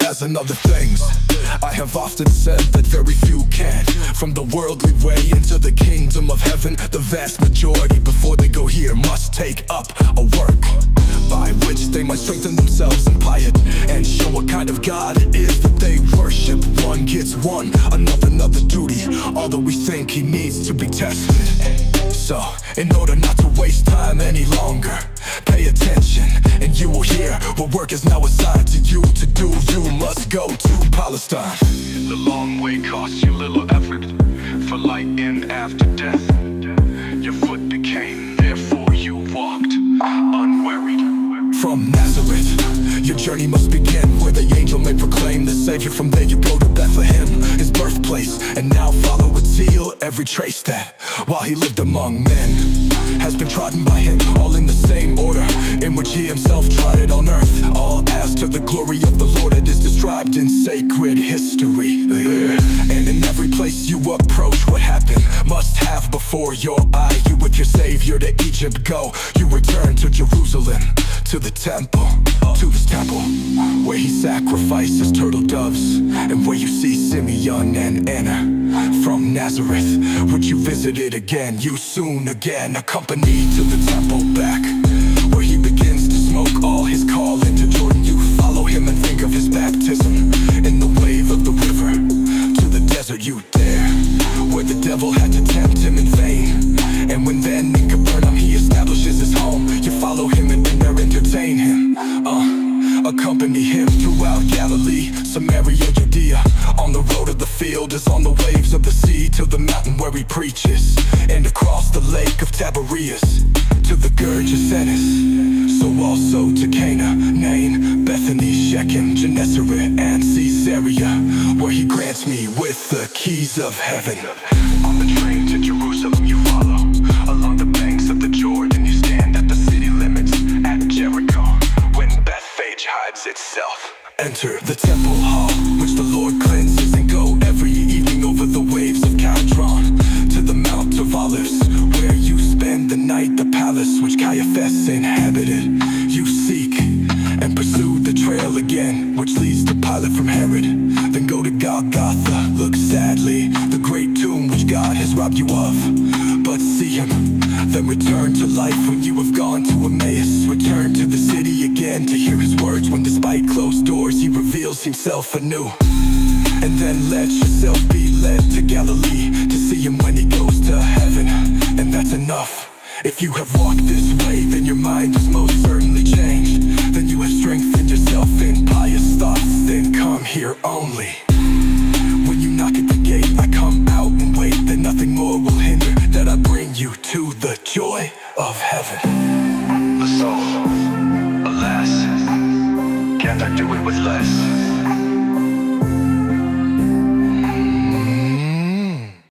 as in other things. I have often said that very few can. From the worldly way into the kingdom of heaven, the vast majority before they go here must take up a work by which they might strengthen themselves in piety and show what kind of God it is that they worship. One gets one, another duty, although we think he needs to be tested. So, in order not to waste time any longer, pay attention and you will hear what work is now assigned to you to do. You must go to Palestine. The long way costs you little effort, for light in after death. Your foot became, therefore you walked unworried. From Nazareth, your journey must begin, where the angel may proclaim the Savior. From there you go to Bethlehem, his birthplace, and now follow with zeal every trace that, while he lived among men, has been trodden by him, all in the same order in which he himself trod it on earth, all as to the glory of the Lord. It is described in sacred history. And in every place you approach, what happened must have before your eye. You with your Savior to Egypt go, you return to Jerusalem, to the temple, where he sacrifices turtle doves, and where you see Simeon and Anna. From Nazareth, which you visited again, you soon again accompany to the temple back, where he begins to smoke all his call into Jordan. You follow him and think of his baptism in the wave of the river. To the desert you dare, where the devil had to tempt him in vain. And when then in Capernaum he establishes his home, you follow him and there entertain him. Accompany him throughout Galilee, Samaria, Judea. On the road of the field as on the waves of the sea, to the mountain where he preaches, and across the lake of Tiberias, to the Gergesenes. So also to Cana, Nain, Bethany, Shechem, Gennesaret, and Caesarea, where he grants me with the keys of heaven. On the train to Jerusalem you follow, along the banks of the Jordan you stand at the city limits at Jericho, when Bethphage hides itself. Enter the temple hall, which the Lord cleanses, and go every evening over the waves of Kidron to the Mount of Olives, where you spend the night. The palace which Caiaphas inhabited, you seek and pursue the trail again, which leads to Pilate from Herod. Then go to Golgotha, look sadly, the great tomb which God has robbed you of, but see him. Then return to life when you have gone to Emmaus. Return to the city again to hear his words, when despite closed doors he reveals himself anew. And then let yourself be led to Galilee, to see him when he goes to heaven. And that's enough. If you have walked this way, then your mind is most certainly changed. Then you have strengthened yourself in pious thoughts. Then come here only. When you knock at the gate, I come out and wait. Then nothing more will hinder that I bring you to the joy of heaven. The soul, alas, can't I do it with less?